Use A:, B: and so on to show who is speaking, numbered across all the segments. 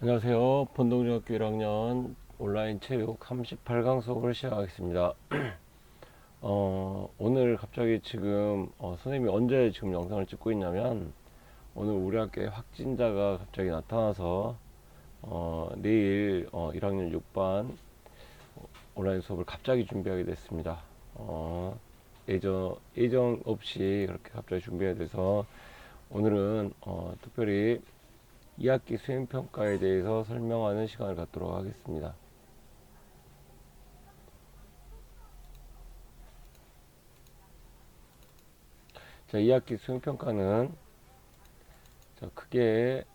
A: 안녕하세요. 본동중학교 1학년 온라인 체육 38강 수업을 시작하겠습니다. 오늘 갑자기 지금 선생님이 언제 지금 영상을 찍고 있냐면 오늘 우리 학교에 확진자가 갑자기 나타나서 내일 1학년 6반 온라인 수업을 갑자기 준비하게 됐습니다. 예정 없이 그렇게 갑자기 준비가 돼서 오늘은 특별히 2학기 수행평가에 대해서 설명하는 시간을 갖도록 하겠습니다. 자, 2학기 수행평가는 크게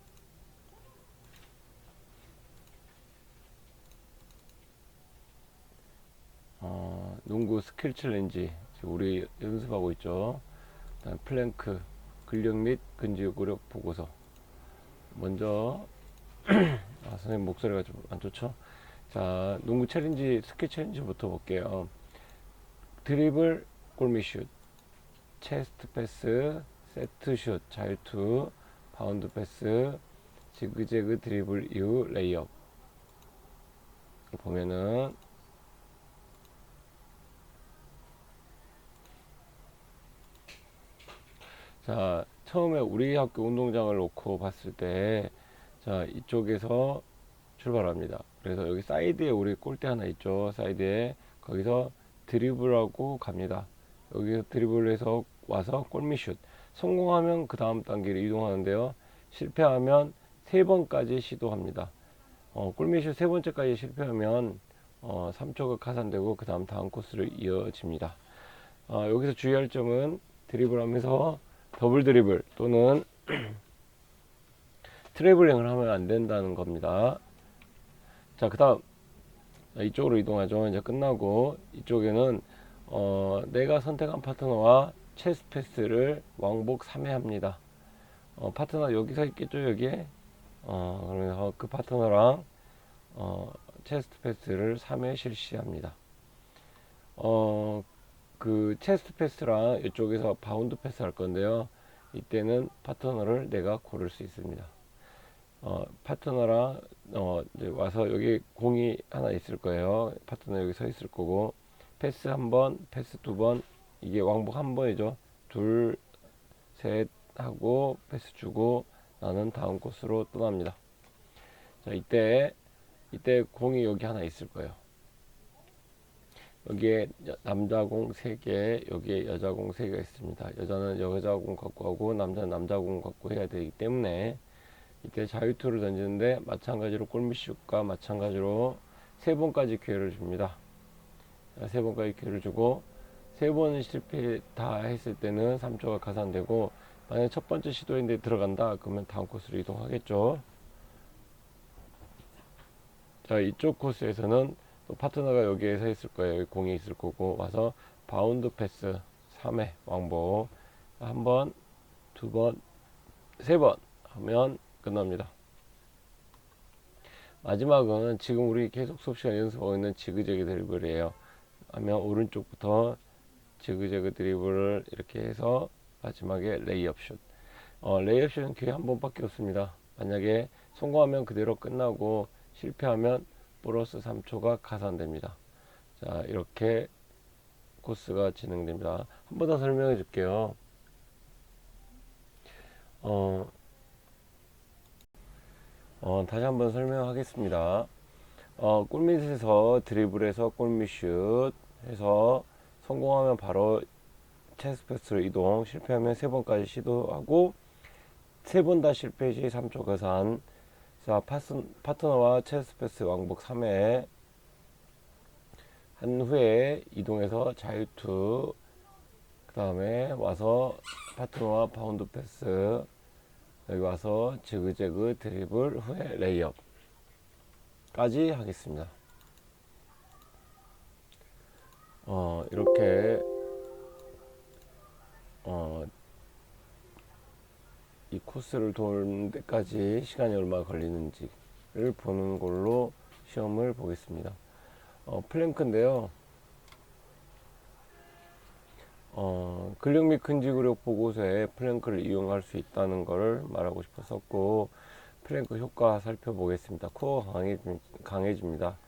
A: 농구 스킬 챌린지 우리 연습하고 있죠. 그다음 플랭크 근력 및 근지구력 보고서. 먼저 선생님 목소리가 좀 안 좋죠? 자, 농구 챌린지 스킬 챌린지부터 볼게요. 드리블 골밑슛, 체스트 패스, 세트 슛, 자유투, 바운드 패스, 지그재그 드리블 이후 레이업. 보면은 자, 처음에 우리 학교 운동장을 놓고 봤을 때 자, 이쪽에서 출발합니다. 그래서 여기 사이드에 우리 골대 하나 있죠. 사이드에 거기서 드리블하고 갑니다. 여기서 드리블해서 와서 골밑슛. 성공하면 그 다음 단계로 이동하는데요. 실패하면 세 번까지 시도합니다. 골밑슛 세 번째까지 실패하면 3초가 가산되고 그 다음 코스를 이어집니다. 여기서 주의할 점은 드리블하면서 더블 드리블 또는 트래블링을 하면 안 된다는 겁니다. 자, 그 다음 이쪽으로 이동하죠. 이제 끝나고 이쪽에는 내가 선택한 파트너와 체스 패스를 왕복 3회 합니다. 파트너 여기 서 있겠죠, 여기에. 그러면서 그 파트너랑 체스트 패스를 3회 실시합니다. 그 체스트 패스랑 이쪽에서 바운드 패스 할 건데요. 이때는 파트너를 내가 고를 수 있습니다. 파트너랑 이제 와서 여기 공이 하나 있을 거예요. 파트너 여기 서 있을 거고 패스 한 번, 패스 두 번, 이게 왕복 한 번이죠. 둘, 셋 하고 패스 주고 나는 다음 코스로 떠납니다. 자, 이때 공이 여기 하나 있을 거예요. 여기에 남자 공 3개, 여기에 여자 공 3개가 있습니다. 여자는 여자 공 갖고 하고 남자는 남자 공 갖고 해야 되기 때문에 이때 자유투를 던지는데 마찬가지로 골밑슛과 마찬가지로 3번까지 기회를 줍니다. 3번까지 기회를 주고 3번 실패 다 했을 때는 3초가 가산되고 만약 첫 번째 시도인데 들어간다 그러면 다음 코스로 이동하겠죠. 자, 이쪽 코스에서는 또 파트너가 여기에 서 있을 거예요. 여기 공이 있을 거고 와서 바운드 패스 3회 왕복 한 번, 두 번, 3번 하면 끝납니다. 마지막은 지금 우리 계속 수업 시간 연습하고 있는 지그재그 드리블이에요. 하면 오른쪽부터 지그재그 드리블을 이렇게 해서 마지막에 레이업 슛. 레이업 슛은 기회 한 번밖에 없습니다. 만약에 성공하면 그대로 끝나고 실패하면 플러스 3초가 가산됩니다. 자, 이렇게 코스가 진행됩니다. 한 번 더 설명해 줄게요. 다시 한번 설명하겠습니다. 골밑에서 드리블해서 골밑슛 해서 성공하면 바로 체스 패스로 이동, 실패하면 3번까지 시도하고 3번 다 실패 시 3초 가산. 자, 파트너와 체스 패스 왕복 3회 한 후에 이동해서 자유투, 그 다음에 와서 파트너와 바운드 패스, 여기 와서 지그재그 드리블 후에 레이업까지 하겠습니다. 이렇게 이 코스를 도는 데까지 시간이 얼마 걸리는지를 보는 걸로 시험을 보겠습니다. 플랭크인데요. 근력 및 근지구력 보고서에 플랭크를 이용할 수 있다는 것을 말하고 싶었었고, 플랭크 효과 살펴보겠습니다. 코어가 강해집니다.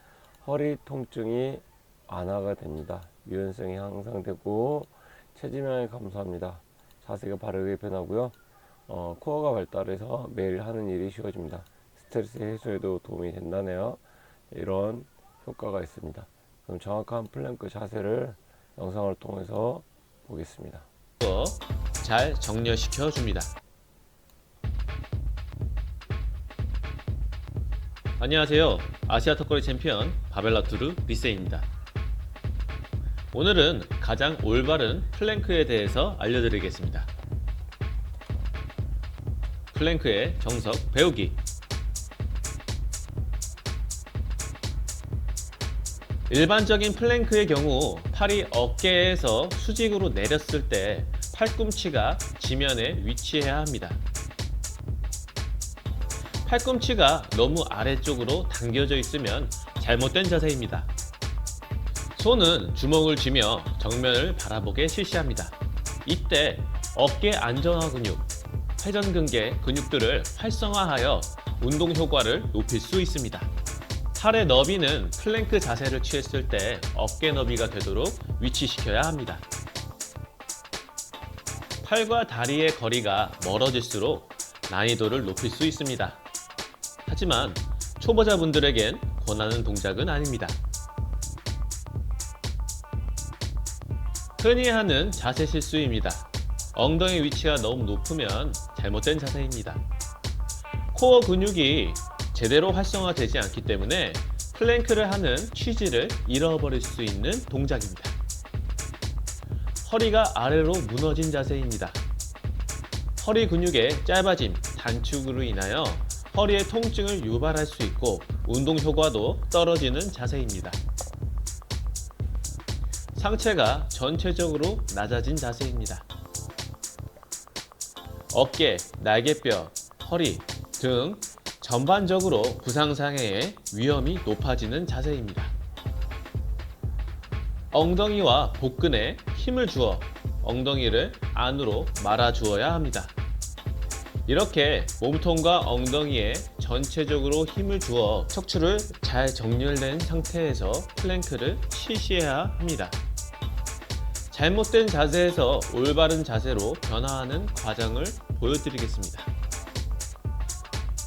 A: 허리 통증이 완화가 됩니다. 유연성이 향상되고 체지방이 감소합니다. 자세가 바르게 변하고요. 코어가 발달해서 매일 하는 일이 쉬워집니다. 스트레스 해소에도 도움이 된다네요. 이런 효과가 있습니다. 그럼 정확한 플랭크 자세를 영상을 통해서 보겠습니다.
B: 잘 정렬시켜 줍니다. 안녕하세요. 아시아 턱걸이 챔피언 바벨라투르 리세입니다. 오늘은 가장 올바른 플랭크에 대해서 알려드리겠습니다. 플랭크의 정석 배우기. 일반적인 플랭크의 경우 팔이 어깨에서 수직으로 내렸을 때 팔꿈치가 지면에 위치해야 합니다. 팔꿈치가 너무 아래쪽으로 당겨져 있으면 잘못된 자세입니다. 손은 주먹을 쥐며 정면을 바라보게 실시합니다. 이때 어깨 안정화 근육, 회전근개 근육들을 활성화하여 운동 효과를 높일 수 있습니다. 팔의 너비는 플랭크 자세를 취했을 때 어깨 너비가 되도록 위치시켜야 합니다. 팔과 다리의 거리가 멀어질수록 난이도를 높일 수 있습니다. 하지만 초보자분들에겐 권하는 동작은 아닙니다. 흔히 하는 자세 실수입니다. 엉덩이 위치가 너무 높으면 잘못된 자세입니다. 코어 근육이 제대로 활성화되지 않기 때문에 플랭크를 하는 취지를 잃어버릴 수 있는 동작입니다. 허리가 아래로 무너진 자세입니다. 허리 근육의 짧아짐, 단축으로 인하여 허리의 통증을 유발할 수 있고 운동 효과도 떨어지는 자세입니다. 상체가 전체적으로 낮아진 자세입니다. 어깨, 날개뼈, 허리 등 전반적으로 부상장애의 위험이 높아지는 자세입니다. 엉덩이와 복근에 힘을 주어 엉덩이를 안으로 말아 주어야 합니다. 이렇게 몸통과 엉덩이에 전체적으로 힘을 주어 척추를 잘 정렬된 상태에서 플랭크를 실시해야 합니다. 잘못된 자세에서 올바른 자세로 변화하는 과정을 보여드리겠습니다.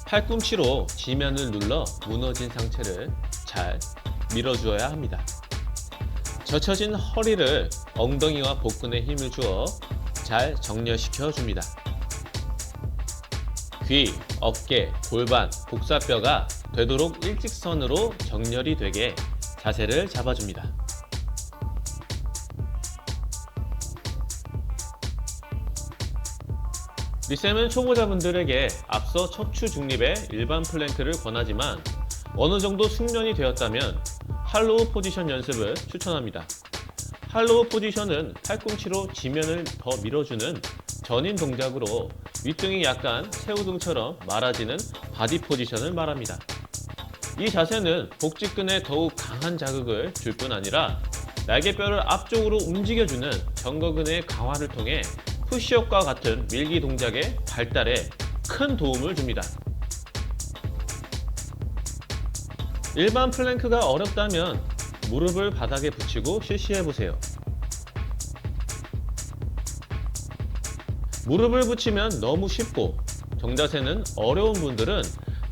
B: 팔꿈치로 지면을 눌러 무너진 상체를 잘 밀어주어야 합니다. 젖혀진 허리를 엉덩이와 복근에 힘을 주어 잘 정렬시켜 줍니다. 귀, 어깨, 골반, 복사뼈가 되도록 일직선으로 정렬이 되게 자세를 잡아줍니다. 리쌤은 초보자분들에게 앞서 척추 중립의 일반 플랭크를 권하지만 어느 정도 숙련이 되었다면 할로우 포지션 연습을 추천합니다. 할로우 포지션은 팔꿈치로 지면을 더 밀어주는 전인 동작으로 윗등이 약간 새우등처럼 말아지는 바디 포지션을 말합니다. 이 자세는 복직근에 더욱 강한 자극을 줄 뿐 아니라 날개뼈를 앞쪽으로 움직여주는 견거근의 강화를 통해 푸시업과 같은 밀기 동작의 발달에 큰 도움을 줍니다. 일반 플랭크가 어렵다면 무릎을 바닥에 붙이고 실시해보세요. 무릎을 붙이면 너무 쉽고 정자세는 어려운 분들은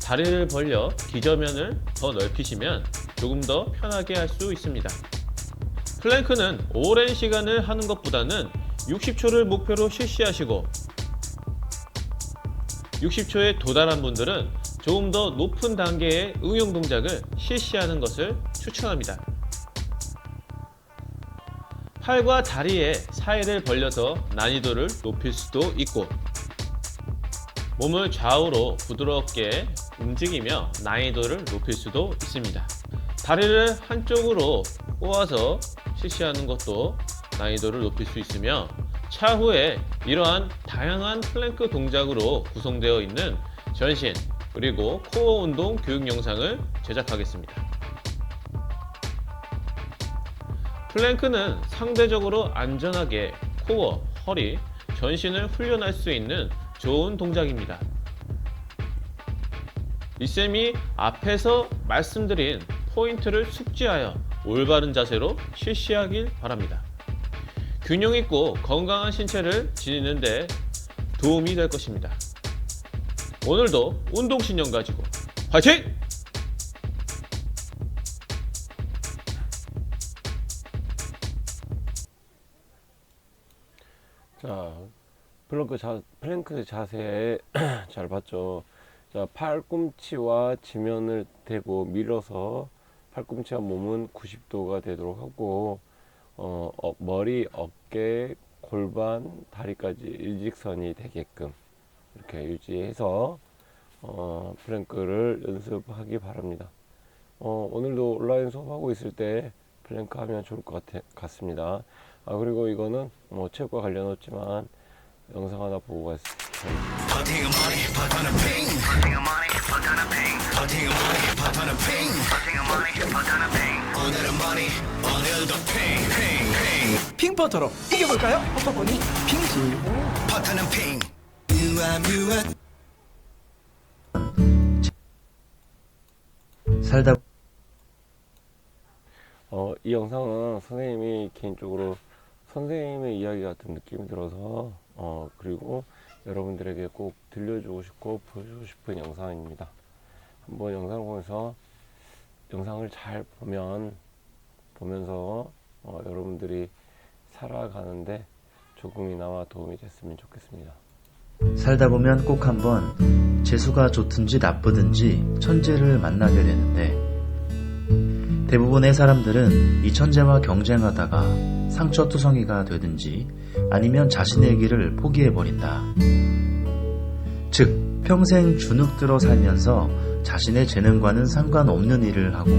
B: 다리를 벌려 기저면을 더 넓히시면 조금 더 편하게 할 수 있습니다. 플랭크는 오랜 시간을 하는 것보다는 60초를 목표로 실시하시고 60초에 도달한 분들은 조금 더 높은 단계의 응용 동작을 실시하는 것을 추천합니다. 팔과 다리의 사이를 벌려서 난이도를 높일 수도 있고 몸을 좌우로 부드럽게 움직이며 난이도를 높일 수도 있습니다. 다리를 한쪽으로 꼬아서 실시하는 것도 난이도를 높일 수 있으며 차후에 이러한 다양한 플랭크 동작으로 구성되어 있는 전신 그리고 코어 운동 교육 영상을 제작하겠습니다. 플랭크는 상대적으로 안전하게 코어, 허리, 전신을 훈련할 수 있는 좋은 동작입니다. 리쌤이 앞에서 말씀드린 포인트를 숙지하여 올바른 자세로 실시하길 바랍니다. 균형 있고 건강한 신체를 지니는 데 도움이 될 것입니다. 오늘도 운동신경 가지고 화이팅!
A: 자, 플랭크 자세 잘 봤죠? 자, 팔꿈치와 지면을 대고 밀어서 팔꿈치와 몸은 90도가 되도록 하고, 머리, 어깨, 골반, 다리까지 일직선이 되게끔 이렇게 유지해서 플랭크를 연습하기 바랍니다. 오늘도 온라인 수업하고 있을 때 플랭크 하면 좋을 것 같습니다. 그리고 이거는 뭐 체육과 관련 없지만 영상 하나 보고 갔습니다.
C: 핑버터로 이겨볼까요? 버터보니 핑지.
D: 살다
A: 이 영상은 선생님이 개인적으로 선생님의 이야기 같은 느낌이 들어서 그리고 여러분들에게 꼭 들려주고 싶고 보여주고 싶은 영상입니다. 한번 영상을 보면서 영상을 잘 보면서 여러분들이 살아가는데 조금이나마 도움이 됐으면 좋겠습니다.
D: 살다 보면 꼭 한번 재수가 좋든지 나쁘든지 천재를 만나게 되는데, 대부분의 사람들은 이 천재와 경쟁하다가 상처투성이가 되든지 아니면 자신의 길을 포기해버린다. 즉, 평생 주눅들어 살면서 자신의 재능과는 상관없는 일을 하고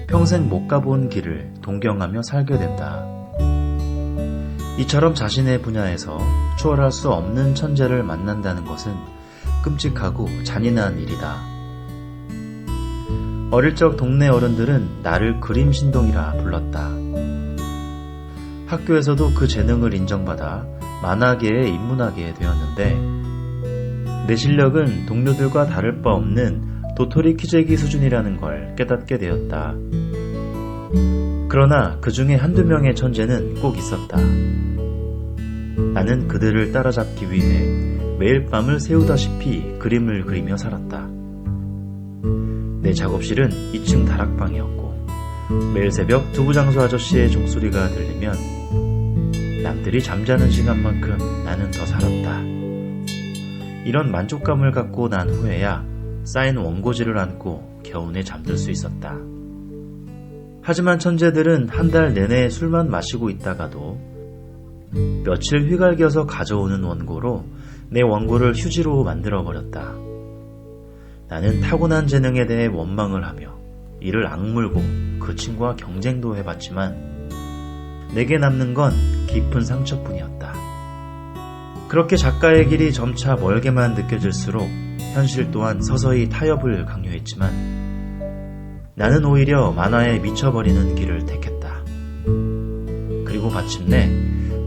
D: 평생 못 가본 길을 동경하며 살게 된다. 이처럼 자신의 분야에서 추월할 수 없는 천재를 만난다는 것은 끔찍하고 잔인한 일이다. 어릴 적 동네 어른들은 나를 그림신동이라 불렀다. 학교에서도 그 재능을 인정받아 만화계에 입문하게 되었는데, 내 실력은 동료들과 다를 바 없는 도토리 키재기 수준이라는 걸 깨닫게 되었다. 그러나 그 중에 한두 명의 천재는 꼭 있었다. 나는 그들을 따라잡기 위해 매일 밤을 새우다시피 그림을 그리며 살았다. 내 작업실은 2층 다락방이었고, 매일 새벽 두부장수 아저씨의 종소리가 들리면 남들이 잠자는 시간만큼 나는 더 살았다. 이런 만족감을 갖고 난 후에야 쌓인 원고지를 안고 겨우내 잠들 수 있었다. 하지만 천재들은 한 달 내내 술만 마시고 있다가도 며칠 휘갈겨서 가져오는 원고로 내 원고를 휴지로 만들어버렸다. 나는 타고난 재능에 대해 원망을 하며 이를 악물고 그 친구와 경쟁도 해봤지만 내게 남는 건 깊은 상처뿐이었다. 그렇게 작가의 길이 점차 멀게만 느껴질수록 현실 또한 서서히 타협을 강요했지만 나는 오히려 만화에 미쳐버리는 길을 택했다. 그리고 마침내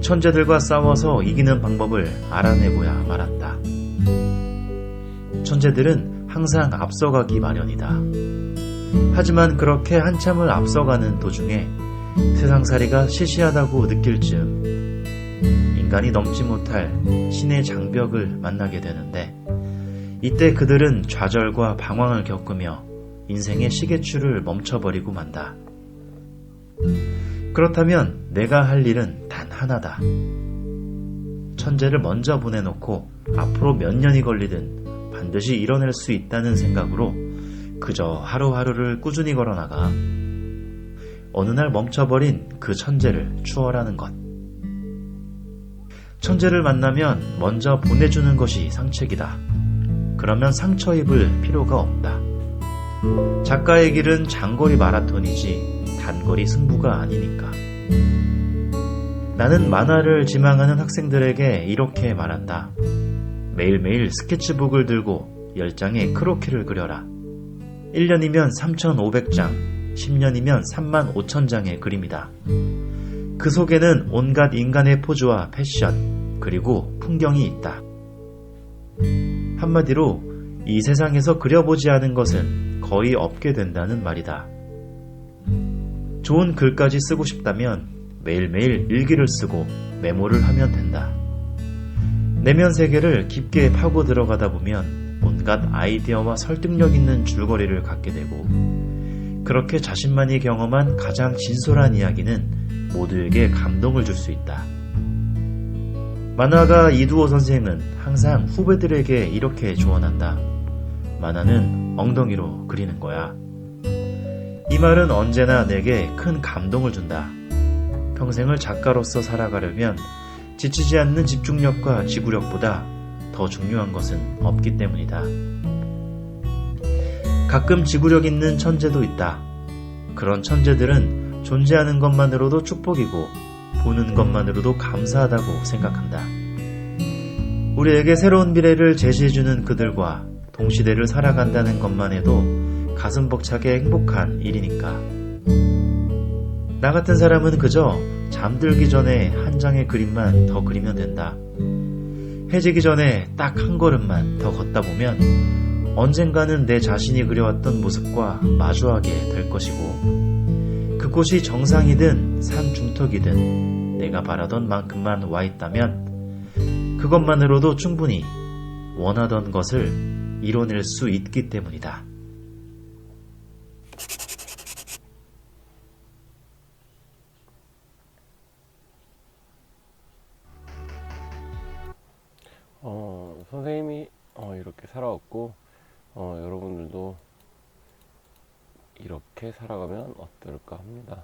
D: 천재들과 싸워서 이기는 방법을 알아내고야 말았다. 천재들은 항상 앞서가기 마련이다. 하지만 그렇게 한참을 앞서가는 도중에 세상살이가 시시하다고 느낄 즈음 인간이 넘지 못할 신의 장벽을 만나게 되는데, 이때 그들은 좌절과 방황을 겪으며 인생의 시계추를 멈춰버리고 만다. 그렇다면 내가 할 일은 단 하나다. 천재를 먼저 보내놓고 앞으로 몇 년이 걸리든 반드시 이뤄낼 수 있다는 생각으로 그저 하루하루를 꾸준히 걸어나가 어느 날 멈춰버린 그 천재를 추월하는 것. 천재를 만나면 먼저 보내주는 것이 상책이다. 그러면 상처 입을 필요가 없다. 작가의 길은 장거리 마라톤이지 단거리 승부가 아니니까. 나는 만화를 지망하는 학생들에게 이렇게 말한다. 매일매일 스케치북을 들고 10장의 크로키를 그려라. 1년이면 3,500장, 10년이면 35,000장의 그림이다. 그 속에는 온갖 인간의 포즈와 패션, 그리고 풍경이 있다. 한마디로 이 세상에서 그려보지 않은 것은 거의 없게 된다는 말이다. 좋은 글까지 쓰고 싶다면 매일매일 일기를 쓰고 메모를 하면 된다. 내면 세계를 깊게 파고 들어가다 보면 온갖 아이디어와 설득력 있는 줄거리를 갖게 되고, 그렇게 자신만이 경험한 가장 진솔한 이야기는 모두에게 감동을 줄 수 있다. 만화가 이두호 선생은 항상 후배들에게 이렇게 조언한다. 만화는 엉덩이로 그리는 거야. 이 말은 언제나 내게 큰 감동을 준다. 평생을 작가로서 살아가려면 지치지 않는 집중력과 지구력보다 더 중요한 것은 없기 때문이다. 가끔 지구력 있는 천재도 있다. 그런 천재들은 존재하는 것만으로도 축복이고 보는 것만으로도 감사하다고 생각한다. 우리에게 새로운 미래를 제시해주는 그들과 동시대를 살아간다는 것만 해도 가슴 벅차게 행복한 일이니까. 나 같은 사람은 그저 잠들기 전에 한 장의 그림만 더 그리면 된다. 해지기 전에 딱 한 걸음만 더 걷다 보면 언젠가는 내 자신이 그려왔던 모습과 마주하게 될 것이고, 그곳이 정상이든 산 중턱이든 내가 바라던 만큼만 와 있다면 그것만으로도 충분히 원하던 것을 이뤄낼 수 있기 때문이다.
A: 선생님이 이렇게 살아왔고, 여러분들도 이렇게 살아가면 어떨까 합니다.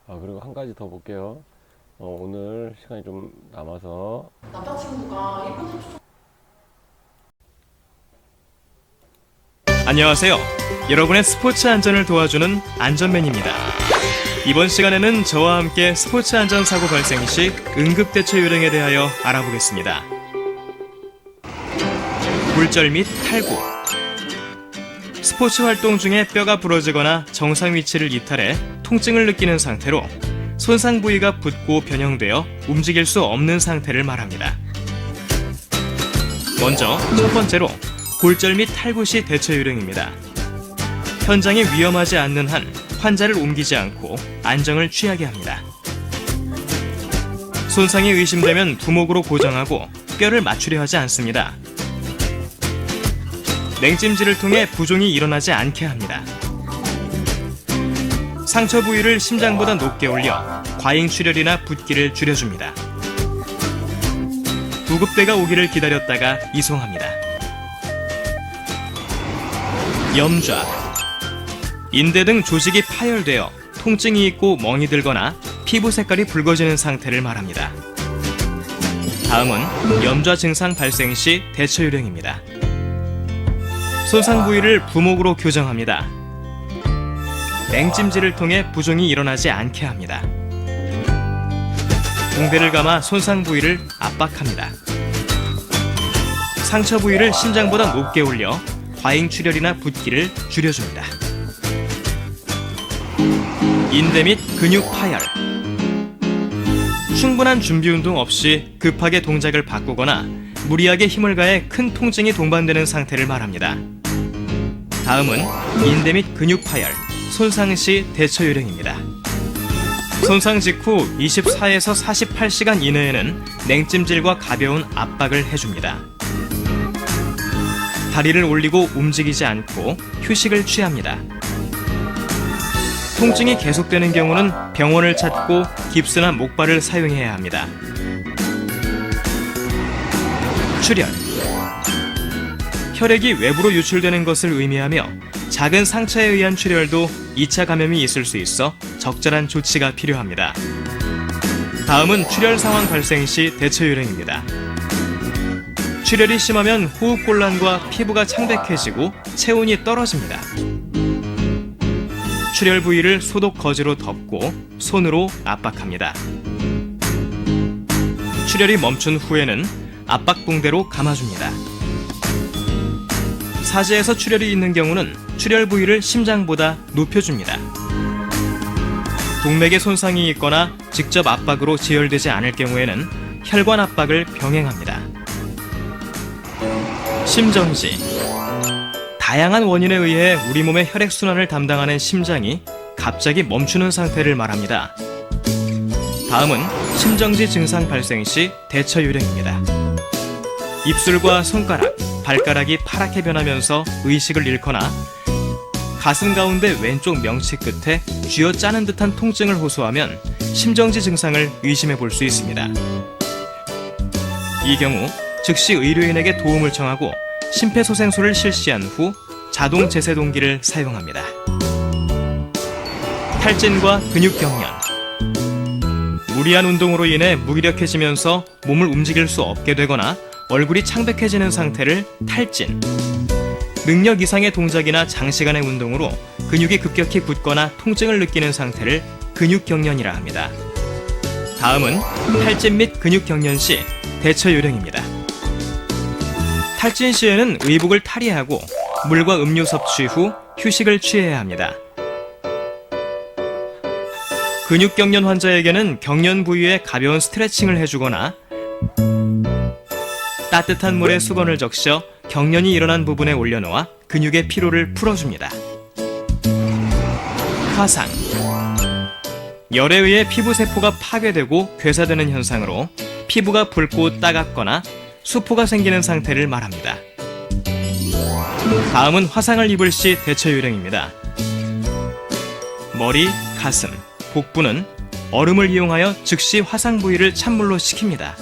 A: 그리고 한 가지 더 볼게요. 오늘 시간이 좀 남아서
E: 남자친구가 일본
F: 안녕하세요. 여러분의 스포츠 안전을 도와주는 안전맨입니다. 이번 시간에는 저와 함께 스포츠 안전 사고 발생 시 응급대처 요령에 대하여 알아보겠습니다. 골절 및 탈구. 스포츠 활동 중에 뼈가 부러지거나 정상 위치를 이탈해 통증을 느끼는 상태로 손상 부위가 붓고 변형되어 움직일 수 없는 상태를 말합니다. 먼저 첫 번째로 골절 및 탈구 시 대처 요령입니다. 현장에 위험하지 않는 한 환자를 옮기지 않고 안정을 취하게 합니다. 손상이 의심되면 부목으로 고정하고 뼈를 맞추려 하지 않습니다. 냉찜질을 통해 부종이 일어나지 않게 합니다. 상처 부위를 심장보다 높게 올려 과잉 출혈이나 붓기를 줄여줍니다. 구급대가 오기를 기다렸다가 이송합니다. 염좌. 인대 등 조직이 파열되어 통증이 있고 멍이 들거나 피부 색깔이 붉어지는 상태를 말합니다. 다음은 염좌 증상 발생 시 대처 요령입니다. 손상 부위를 부목으로 교정합니다. 냉찜질을 통해 부종이 일어나지 않게 합니다. 붕대를 감아 손상 부위를 압박합니다. 상처 부위를 심장보다 높게 올려 과잉 출혈이나 붓기를 줄여줍니다. 인대 및 근육 파열. 충분한 준비 운동 없이 급하게 동작을 바꾸거나 무리하게 힘을 가해 큰 통증이 동반되는 상태를 말합니다. 다음은 인대 및 근육 파열, 손상 시 대처 요령입니다. 손상 직후 24에서 48시간 이내에는 냉찜질과 가벼운 압박을 해줍니다. 다리를 올리고 움직이지 않고 휴식을 취합니다. 통증이 계속되는 경우는 병원을 찾고 깁스나 목발을 사용해야 합니다. 출혈. 혈액이 외부로 유출되는 것을 의미하며 작은 상처에 의한 출혈도 2차 감염이 있을 수 있어 적절한 조치가 필요합니다. 다음은 출혈 상황 발생 시 대처 요령입니다. 출혈이 심하면 호흡곤란과 피부가 창백해지고 체온이 떨어집니다. 출혈 부위를 소독 거즈로 덮고 손으로 압박합니다. 출혈이 멈춘 후에는 압박 붕대로 감아줍니다. 사지에서 출혈이 있는 경우는 출혈 부위를 심장보다 높여줍니다. 동맥에 손상이 있거나 직접 압박으로 지혈되지 않을 경우에는 혈관 압박을 병행합니다. 심정지. 다양한 원인에 의해 우리 몸의 혈액순환을 담당하는 심장이 갑자기 멈추는 상태를 말합니다. 다음은 심정지 증상 발생 시 대처 요령입니다. 입술과 손가락, 발가락이 파랗게 변하면서 의식을 잃거나 가슴 가운데 왼쪽 명치 끝에 쥐어 짜는 듯한 통증을 호소하면 심정지 증상을 의심해 볼 수 있습니다. 이 경우 즉시 의료인에게 도움을 청하고 심폐소생술을 실시한 후 자동 제세동기를 사용합니다. 탈진과 근육 경련. 무리한 운동으로 인해 무기력해지면서 몸을 움직일 수 없게 되거나 얼굴이 창백해지는 상태를 탈진. 능력 이상의 동작이나 장시간의 운동으로 근육이 급격히 굳거나 통증을 느끼는 상태를 근육 경련이라 합니다. 다음은 탈진 및 근육 경련 시 대처 요령입니다. 탈진 시에는 의복을 탈의하고 물과 음료 섭취 후 휴식을 취해야 합니다. 근육 경련 환자에게는 경련 부위에 가벼운 스트레칭을 해주거나 따뜻한 물에 수건을 적셔 경련이 일어난 부분에 올려놓아 근육의 피로를 풀어줍니다. 화상. 열에 의해 피부세포가 파괴되고 괴사되는 현상으로 피부가 붉고 따갑거나 수포가 생기는 상태를 말합니다. 다음은 화상을 입을 시 대처 요령입니다. 머리, 가슴, 복부는 얼음을 이용하여 즉시 화상 부위를 찬물로 식힙니다.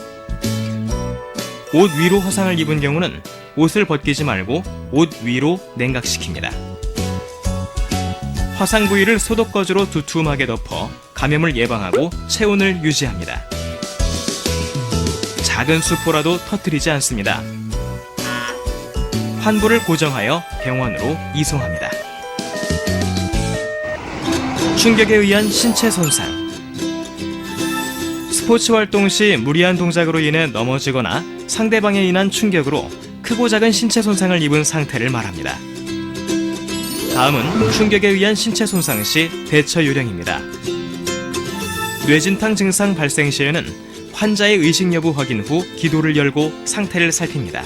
F: 옷 위로 화상을 입은 경우는 옷을 벗기지 말고 옷 위로 냉각시킵니다. 화상 부위를 소독거즈로 두툼하게 덮어 감염을 예방하고 체온을 유지합니다. 작은 수포라도 터뜨리지 않습니다. 환부를 고정하여 병원으로 이송합니다. 충격에 의한 신체 손상. 스포츠 활동 시 무리한 동작으로 인해 넘어지거나 상대방에 인한 충격으로 크고 작은 신체 손상을 입은 상태를 말합니다. 다음은 충격에 의한 신체 손상 시 대처 요령입니다. 뇌진탕 증상 발생 시에는 환자의 의식 여부 확인 후 기도를 열고 상태를 살핍니다.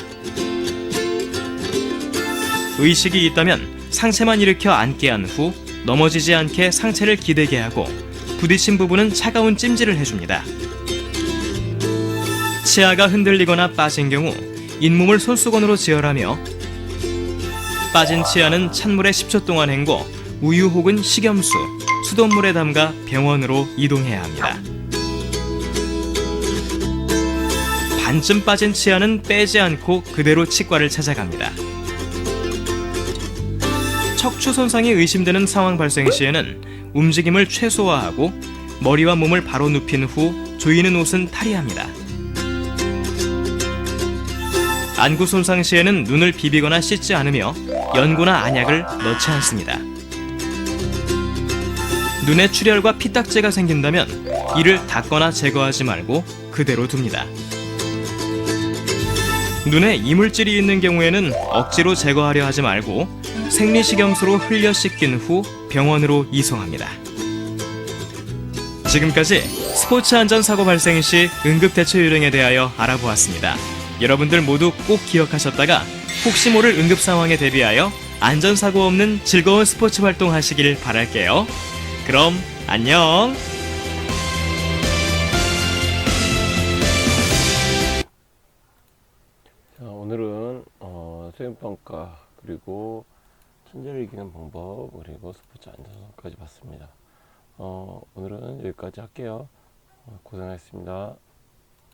F: 의식이 있다면 상체만 일으켜 앉게 한 후 넘어지지 않게 상체를 기대게 하고 부딪힌 부분은 차가운 찜질을 해줍니다. 치아가 흔들리거나 빠진 경우 잇몸을 손수건으로 지혈하며 빠진 치아는 찬물에 10초 동안 헹궈 우유 혹은 식염수, 수돗물에 담가 병원으로 이동해야 합니다. 반쯤 빠진 치아는 빼지 않고 그대로 치과를 찾아갑니다. 척추 손상이 의심되는 상황 발생 시에는 움직임을 최소화하고 머리와 몸을 바로 눕힌 후 조이는 옷은 탈의합니다. 안구 손상 시에는 눈을 비비거나 씻지 않으며 연고나 안약을 넣지 않습니다. 눈에 출혈과 피딱지가 생긴다면 이를 닦거나 제거하지 말고 그대로 둡니다. 눈에 이물질이 있는 경우에는 억지로 제거하려 하지 말고 생리식염수로 흘려 씻긴 후 병원으로 이송합니다. 지금까지 스포츠 안전사고 발생 시 응급대처 요령에 대하여 알아보았습니다. 여러분들 모두 꼭 기억하셨다가 혹시 모를 응급 상황에 대비하여 안전사고 없는 즐거운 스포츠 활동 하시길 바랄게요. 그럼 안녕!
A: 자, 오늘은 수행평가 그리고 천재를 이기는 방법 그리고 스포츠 안전성까지 봤습니다. 오늘은 여기까지 할게요. 고생하셨습니다.